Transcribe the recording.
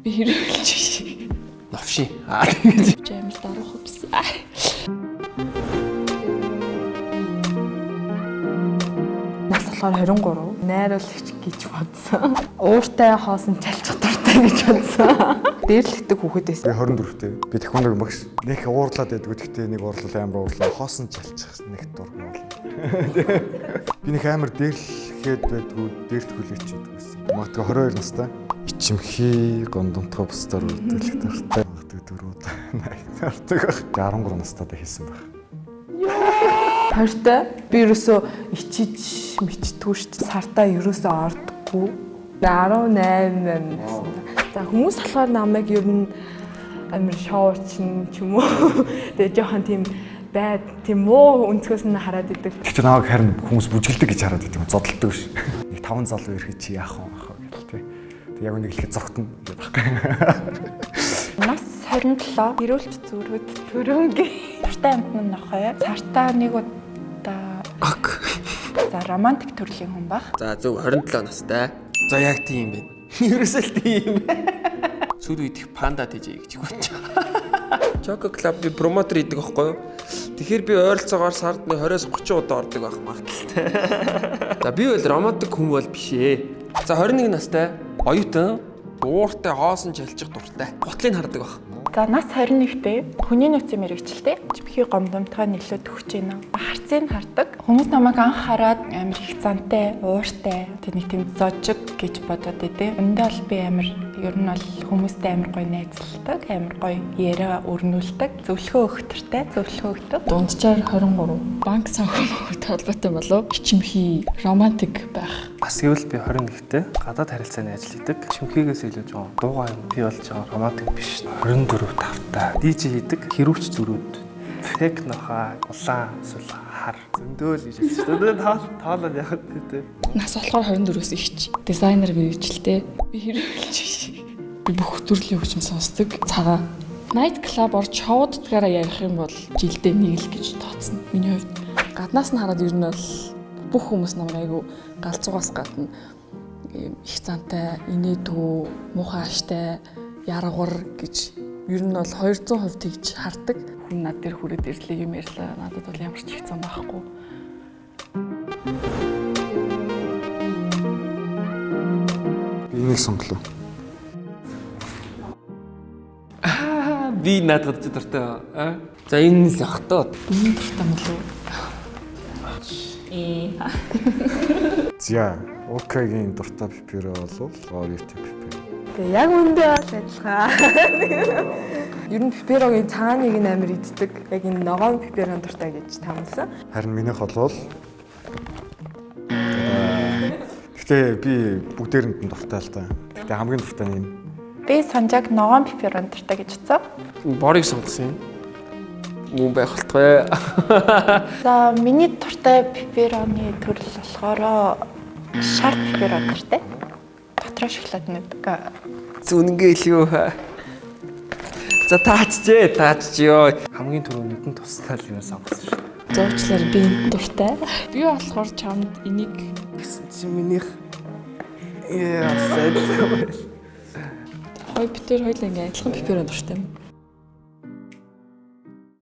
Би хэрүүлж шээ. Новши. Жамс дарах гэсэн. Нас болохоор 23. Найруулагч гэж бодсон. Ууртай хоосон чалчих дуртай гэж бодсон. Дээрлэгдэг хүүхэд байсан. Би 24-тэй. Би тэхүүнэг багш. Нэг уурлаад байдгүй гэхдээ нэг уурлал амар уурлаа. Хоосон чалчих нэг дургуул. Би нэг амар дээрлэхэд байдгүй дээртгүүлээч гэдгүйсэн. Магадгүй 22 настай. Ичимхий гондонтгоо бустаар үлдээлэх дуртай. Магадгүй дөрөв 80 13 настай хийсэн баг. Хоёртой би ерөөсөө ичиж мичдгүй шүү дээ. Сартаа ерөөсөө ордоггүй. 18 байсан. За хүмүүс болохоор намайг ер нь амар шоучин ч юм уу. Тэгээ жоохон тийм муу өнцгөөс нь хараад идэг. Гэхдээ намайг харин хүмүүс бүжгэлдэг гэж хараад идэв. Зодтолдог биш. Нэг 5 залуу ирэхэд чи яах вэ гэл тээ. Тэг яг нэг ихэд зогтно гэдэг байхгүй. Нас 27 ирүүлч зүрүүд төрөнгийн туртай амтны нохой. Цартаа нэг удаа за романтик төрлийн хүн баг. За зөв 27 настай. За яг тийм байна. Ерөөсөө л тийм. Сүүл үед их панда тийж гэж бодож байгаа. Choco Club би промотер идэг байхгүй юу? Тэгэхээр би ойролцоогоор сард нэг 20-30 удаа ордог байх магадaltaй. За би бол романтик хүн бол биш ээ. За 21 настай, оюутан, ууртай хоосон чалчих дуртай. Гутлыг хардаг байх. За нас 21-тэй хүний нөөцийн мэрэгчлээ. Чихий гомдомтойгоо нэлээд өгч байна. Харцыг хардаг. Хүмүүс намайг анх хараад амар их зантай, ууртай, тэнийг тийм зожиг гэж бодоод идэв. Өндөө бол би амар ер нь бол хүмүүстэй амар гоё найзалдаг, амар гоё яриа өрнүүлдэг, зөвлөгөө өгтөртэй, зөвлөгөө өгдөг. Дунджаар 23. Банк санхүүгийн холбоотой болов ичимхий романтик байх. Бас гэвэл би 21-тэй гадаад харилцааны ажил хийдэг. Чимхийгээс илүү жоохон дуугаа юм. Би бол жоохон романтик биш. 24 тавтай. DJ хийдэг. Хэрүүч зүрүүд. Технохаа, улаан, эсвэл хар. Зөндөөл гэж хэлсэн шүү дээ. Таалал яг тийм. Нас болохоор 24-өөс ихч. Дизайнер мэрэгчлээ. Би хэрүүлж шээ. Би бүх төрлийн хөгжим сонсдог. Цагаан. Night club орж шоуддгаараа ярих юм бол жилдээ нэг л гэж тооцно. Миний хувьд гаднаас нь хараад ер нь бол бүх хүмүүс намайг айгу галзуугаас гадна их зантай, инээдгүй, муухай аштай, яргавар гэж ер нь бол 200% тэгж хардаг. Хүн над дээр хүрээд ирлээ юм ярьлаа. Надад бол ямар ч хэцүү байхгүй. Би энийг сонглоо. Би надад ч дуртай. За энэ л охтоо. Миний дуртай болов. За, окейгийн дуртай пипер болвол ориотой пипер. Тэгээ яг үндэ бол адилхан. Ер нь пиперогийн цааныг нь амар иддэг. Яг энэ ногоон пиперон дуртай гэж таамагсан. Харин минийх болвол гэхдээ би бүгдээрэнд нь дуртай л та. Гэхдээ хамгийн дуртай нь энэ. Би санжааг ногоон пиперон дуртай гэж утсан. Борыг сонгосон юм. Мөн байх болтгой. За миний дуртай пипероны төрөл болохоор шарт пиперон дуртай. Дотроо шоколад нөтг. Зүнгээ л юу. За таачжээ. Хамгийн түрүү нүдэн туслал юм сонгосон шүү. Зурчлаар би дуртай. Би болохоор чамд энийг Гэсэн чи минийх яа сайд. хоёр битэр хоёул ингээ адилхан пиперон дуртай юм.